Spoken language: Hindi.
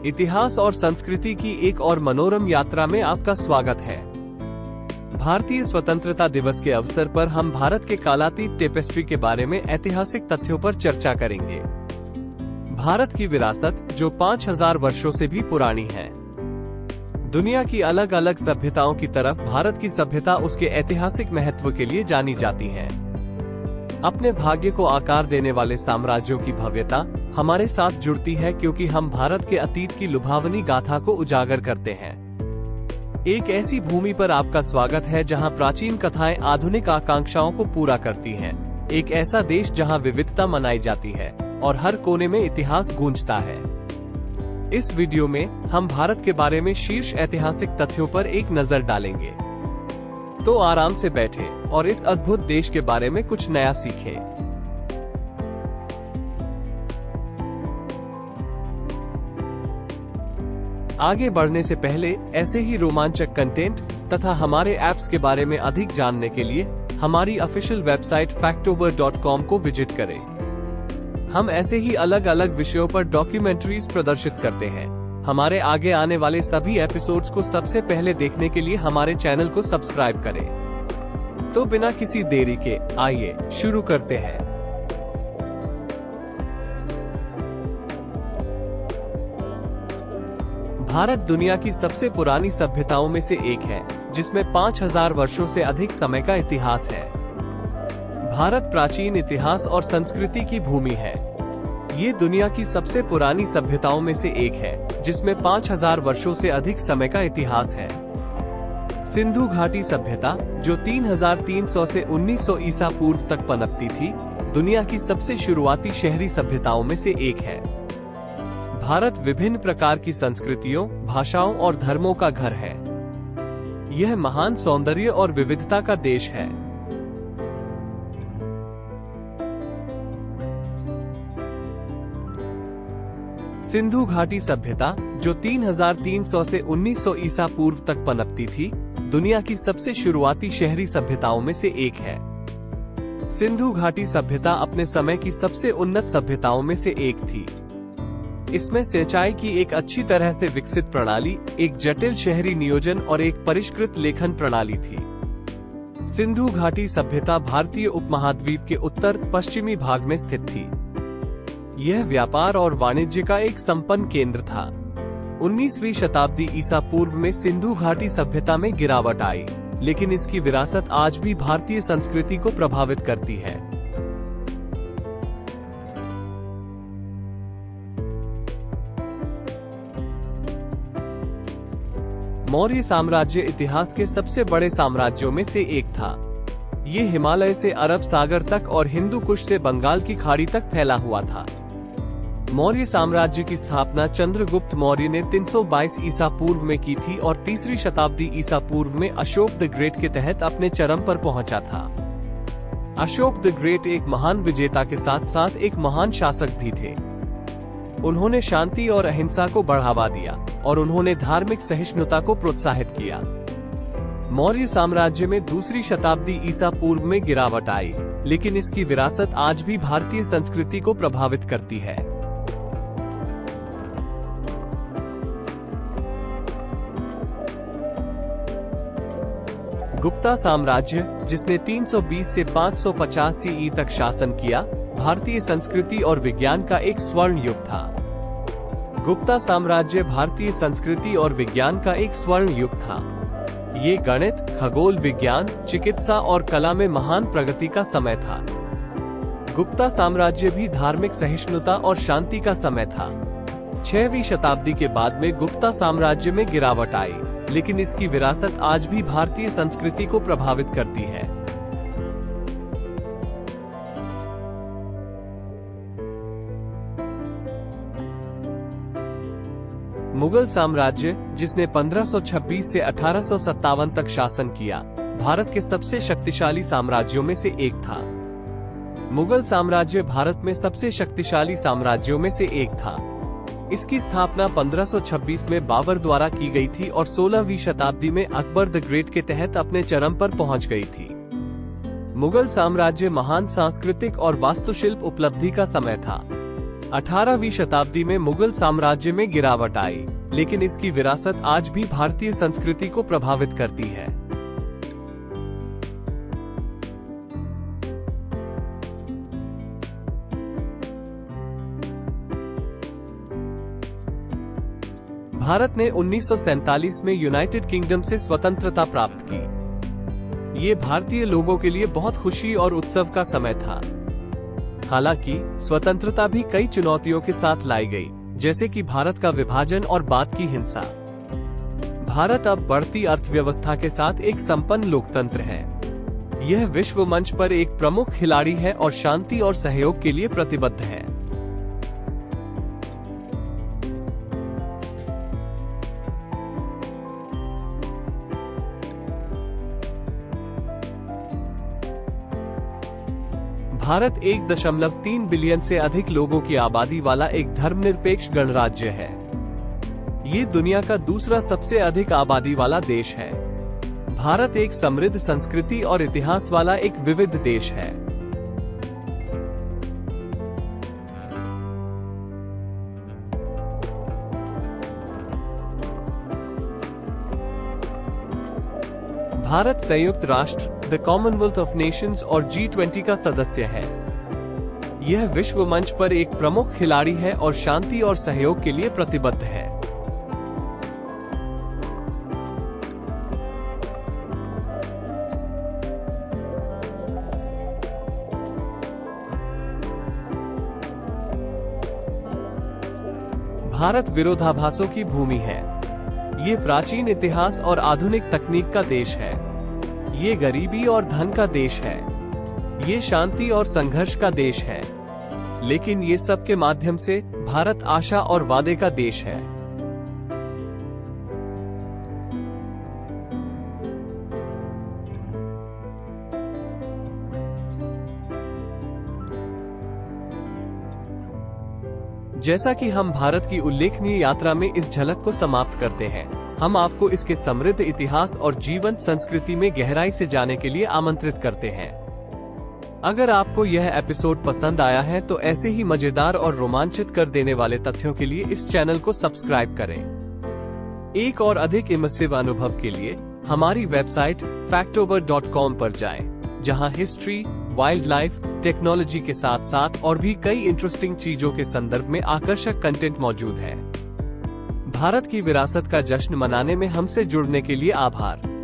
इतिहास और संस्कृति की एक और मनोरम यात्रा में आपका स्वागत है। भारतीय स्वतंत्रता दिवस के अवसर पर हम भारत के कालातीत टेपेस्ट्री के बारे में ऐतिहासिक तथ्यों पर चर्चा करेंगे। भारत की विरासत, जो 5000 वर्षों से भी पुरानी है। दुनिया की अलग अलग सभ्यताओं की तरफ भारत की सभ्यता उसके ऐतिहासिक महत्व के लिए जानी जाती है। अपने भाग्य को आकार देने वाले साम्राज्यों की भव्यता हमारे साथ जुड़ती है, क्योंकि हम भारत के अतीत की लुभावनी गाथा को उजागर करते हैं। एक ऐसी भूमि पर आपका स्वागत है जहां प्राचीन कथाएं आधुनिक आकांक्षाओं को पूरा करती हैं। एक ऐसा देश जहां विविधता मनाई जाती है और हर कोने में इतिहास गूंजता है। इस वीडियो में हम भारत के बारे में शीर्ष ऐतिहासिक तथ्यों पर एक नजर डालेंगे। तो आराम से बैठें और इस अद्भुत देश के बारे में कुछ नया सीखें। आगे बढ़ने से पहले ऐसे ही रोमांचक कंटेंट तथा हमारे ऐप्स के बारे में अधिक जानने के लिए हमारी ऑफिशियल वेबसाइट factover.com को विजिट करें। हम ऐसे ही अलग अलग विषयों पर डॉक्यूमेंट्रीज प्रदर्शित करते हैं। हमारे आगे आने वाले सभी एपिसोड्स को सबसे पहले देखने के लिए हमारे चैनल को सब्सक्राइब करें। तो बिना किसी देरी के आइए शुरू करते हैं। भारत दुनिया की सबसे पुरानी सभ्यताओं में से एक है, जिसमें 5000 वर्षों से अधिक समय का इतिहास है। भारत प्राचीन इतिहास और संस्कृति की भूमि है। ये दुनिया की सबसे पुरानी सभ्यताओं में से एक है, जिसमें 5000 वर्षों से अधिक समय का इतिहास है। सिंधु घाटी सभ्यता, जो 3300 से 1900 ईसा पूर्व तक पनपती थी, दुनिया की सबसे शुरुआती शहरी सभ्यताओं में से एक है। भारत विभिन्न प्रकार की संस्कृतियों, भाषाओं और धर्मों का घर है। यह महान सौंदर्य और विविधता का देश है। सिंधु घाटी सभ्यता, जो 3300 से 1900 ईसा पूर्व तक पनपती थी, दुनिया की सबसे शुरुआती शहरी सभ्यताओं में से एक है। सिंधु घाटी सभ्यता अपने समय की सबसे उन्नत सभ्यताओं में से एक थी। इसमें सिंचाई की एक अच्छी तरह से विकसित प्रणाली, एक जटिल शहरी नियोजन और एक परिष्कृत लेखन प्रणाली थी। सिंधु घाटी सभ्यता भारतीय उपमहाद्वीप के उत्तर पश्चिमी भाग में स्थित थी। यह व्यापार और वाणिज्य का एक संपन्न केंद्र था। 19वीं शताब्दी ईसा पूर्व में सिंधु घाटी सभ्यता में गिरावट आई, लेकिन इसकी विरासत आज भी भारतीय संस्कृति को प्रभावित करती है। मौर्य साम्राज्य इतिहास के सबसे बड़े साम्राज्यों में से एक था। ये हिमालय से अरब सागर तक और हिंदू कुश से बंगाल की खाड़ी तक फैला हुआ था। मौर्य साम्राज्य की स्थापना चंद्रगुप्त मौर्य ने 322 ईसा पूर्व में की थी और 3री शताब्दी ईसा पूर्व में अशोक द ग्रेट के तहत अपने चरम पर पहुंचा था। अशोक द ग्रेट एक महान विजेता के साथ साथ एक महान शासक भी थे। उन्होंने शांति और अहिंसा को बढ़ावा दिया और उन्होंने धार्मिक सहिष्णुता को प्रोत्साहित किया। मौर्य साम्राज्य में 2री शताब्दी ईसा पूर्व में गिरावट आई, लेकिन इसकी विरासत आज भी भारतीय संस्कृति को प्रभावित करती है। गुप्ता साम्राज्य, जिसने 320 से 550 CE तक शासन किया, भारतीय संस्कृति और विज्ञान का एक स्वर्ण युग था। गुप्ता साम्राज्य भारतीय संस्कृति और विज्ञान का एक स्वर्ण युग था। ये गणित, खगोल विज्ञान, चिकित्सा और कला में महान प्रगति का समय था। गुप्ता साम्राज्य भी धार्मिक सहिष्णुता और शांति का समय था। 6वीं शताब्दी के बाद में गुप्ता साम्राज्य में गिरावट आई, लेकिन इसकी विरासत आज भी भारतीय संस्कृति को प्रभावित करती है। मुगल साम्राज्य, जिसने 1526 से 1857 तक शासन किया, भारत के सबसे शक्तिशाली साम्राज्यों में से एक था। मुगल साम्राज्य भारत में सबसे शक्तिशाली साम्राज्यों में से एक था। इसकी स्थापना 1526 में बाबर द्वारा की गई थी और 16वीं शताब्दी में अकबर द ग्रेट के तहत अपने चरम पर पहुंच गई थी। मुगल साम्राज्य महान सांस्कृतिक और वास्तुशिल्प उपलब्धि का समय था। 18वीं शताब्दी में मुगल साम्राज्य में गिरावट आई, लेकिन इसकी विरासत आज भी भारतीय संस्कृति को प्रभावित करती है। भारत ने 1947 में यूनाइटेड किंगडम से स्वतंत्रता प्राप्त की। ये भारतीय लोगों के लिए बहुत खुशी और उत्सव का समय था। हालांकि स्वतंत्रता भी कई चुनौतियों के साथ लाई गई, जैसे कि भारत का विभाजन और बाद की हिंसा। भारत अब बढ़ती अर्थव्यवस्था के साथ एक संपन्न लोकतंत्र है। यह विश्व मंच पर एक प्रमुख खिलाड़ी है और शांति और सहयोग के लिए प्रतिबद्ध है। भारत 1.3 बिलियन से अधिक लोगों की आबादी वाला एक धर्मनिरपेक्ष गणराज्य है। ये दुनिया का दूसरा सबसे अधिक आबादी वाला देश है। भारत एक समृद्ध संस्कृति और इतिहास वाला एक विविध देश है। भारत संयुक्त राष्ट्र, द कॉमनवेल्थ ऑफ नेशंस और G20 का सदस्य है। यह विश्व मंच पर एक प्रमुख खिलाड़ी है और शांति और सहयोग के लिए प्रतिबद्ध है। भारत विरोधाभासों की भूमि है। ये प्राचीन इतिहास और आधुनिक तकनीक का देश है। ये गरीबी और धन का देश है। ये शांति और संघर्ष का देश है। लेकिन ये सब के माध्यम से भारत आशा और वादे का देश है। जैसा कि हम भारत की उल्लेखनीय यात्रा में इस झलक को समाप्त करते हैं, हम आपको इसके समृद्ध इतिहास और जीवंत संस्कृति में गहराई से जाने के लिए आमंत्रित करते हैं। अगर आपको यह एपिसोड पसंद आया है तो ऐसे ही मजेदार और रोमांचित कर देने वाले तथ्यों के लिए इस चैनल को सब्सक्राइब करें। एक और अधिक इमर्सिव अनुभव के लिए हमारी वेबसाइट factover.com पर जाएं, जहां हिस्ट्री, वाइल्ड लाइफ, टेक्नोलॉजी के साथ साथ और भी कई इंटरेस्टिंग चीजों के संदर्भ में आकर्षक कंटेंट मौजूद है। भारत की विरासत का जश्न मनाने में हमसे जुड़ने के लिए आभार।